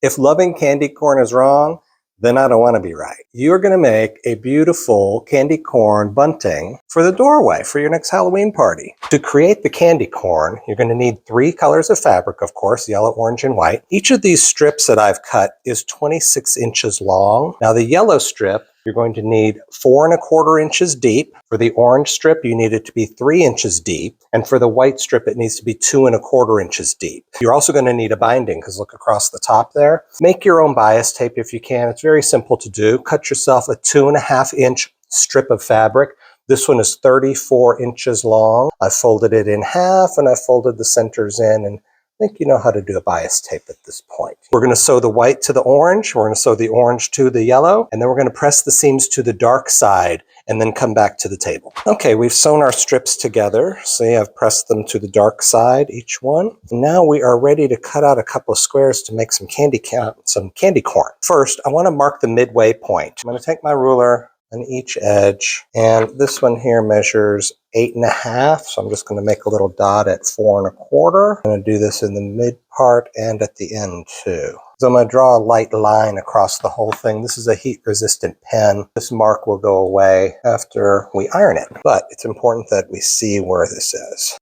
If loving candy corn is wrong, then I don't want to be right. You're going to make a beautiful candy corn bunting for the doorway for your next Halloween party. To create the candy corn, you're going to need 3 colors of fabric, of course, yellow, orange, and white. Each of these strips that I've cut is 26 inches long. Now the yellow strip, you're going to need 4 1/4 inches deep. For the orange strip, you need it to be 3 inches deep. And for the white strip, it needs to be 2 1/4 inches deep. You're also going to need a binding because look across the top there. Make your own bias tape if you can. It's very simple to do. Cut yourself a 2 1/2 inch strip of fabric. This one is 34 inches long. I folded it in half and I folded the centers in, and I think you know how to do a bias tape at this point. We're going to sew the white to the orange. We're going to sew the orange to the yellow, and then we're going to press the seams to the dark side and then come back to the table. Okay, we've sewn our strips together. See, I've pressed them to the dark side, each one. Now we are ready to cut out a couple of squares to make some candy corn. First, I want to mark the midway point. I'm going to take my ruler on each edge, and this one here measures 8 1/2, so I'm just going to make a little dot at 4 1/4. I'm going to do this in the mid part and at the end too. So I'm going to draw a light line across the whole thing. This is a heat resistant pen. This mark will go away after we iron it, but it's important that we see where this is.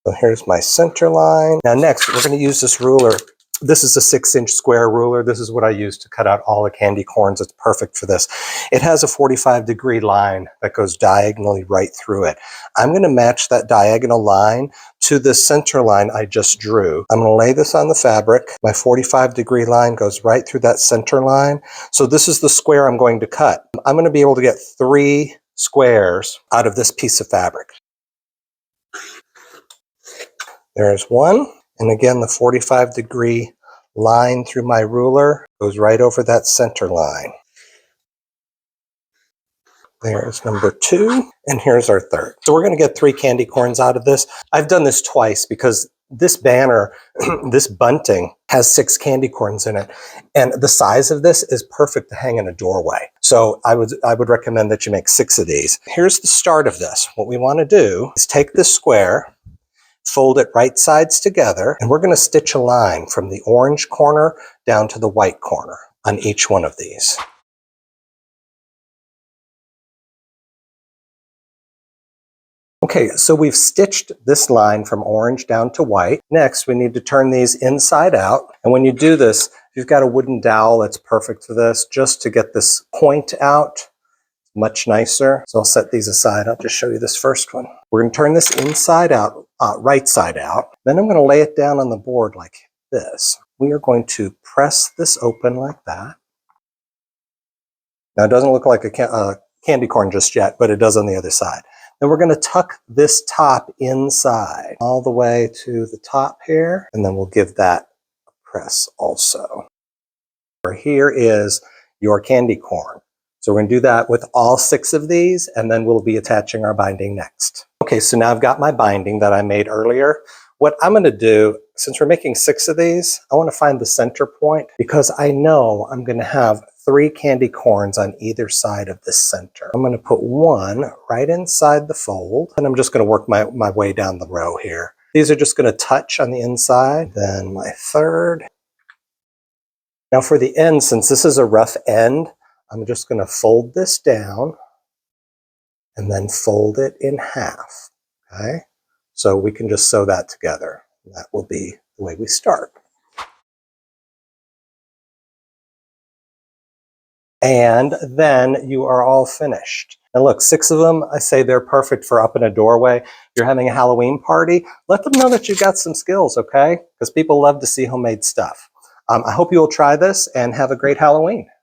So here's my center line. Now next, we're going to use this ruler. This is a 6-inch square ruler. This is what I use to cut out all the candy corns. It's perfect for this. It has a 45-degree line that goes diagonally right through it. I'm going to match that diagonal line to the center line I just drew. I'm going to lay this on the fabric. My 45-degree line goes right through that center line. So this is the square I'm going to cut. I'm going to be able to get 3 squares out of this piece of fabric. There's one. And again, the 45-degree line through my ruler goes right over that center line. There's number 2, and here's our third. So we're going to get 3 candy corns out of this. I've done this twice because this banner, this bunting, has 6 candy corns in it. And the size of this is perfect to hang in a doorway. So I would recommend that you make 6 of these. Here's the start of this. What we want to do is take this square, fold it right sides together, and we're going to stitch a line from the orange corner down to the white corner on each one of these. Okay, so we've stitched this line from orange down to white. Next, we need to turn these inside out. And when you do this, if you've got a wooden dowel, that's perfect for this, just to get this point out. Much nicer. So I'll set these aside. I'll just show you this first one. We're going to turn this inside out, right side out. Then I'm going to lay it down on the board like this. We are going to press this open like that. Now it doesn't look like a candy corn just yet, but it does on the other side. Then we're going to tuck this top inside all the way to the top here, and then we'll give that a press also. Here is your candy corn. So we're going to do that with all 6 of these, and then we'll be attaching our binding next. Okay, so now I've got my binding that I made earlier. What I'm going to do, since we're making 6 of these, I want to find the center point because I know I'm going to have 3 candy corns on either side of the center. I'm going to put one right inside the fold, and I'm just going to work my way down the row here. These are just going to touch on the inside, then my third. Now for the end, since this is a rough end, I'm just going to fold this down and then fold it in half, okay? So we can just sew that together. That will be the way we start. And then you are all finished. And look, 6 of them, I say they're perfect for up in a doorway. If you're having a Halloween party, let them know that you've got some skills, okay? Because people love to see homemade stuff. I hope you will try this and have a great Halloween.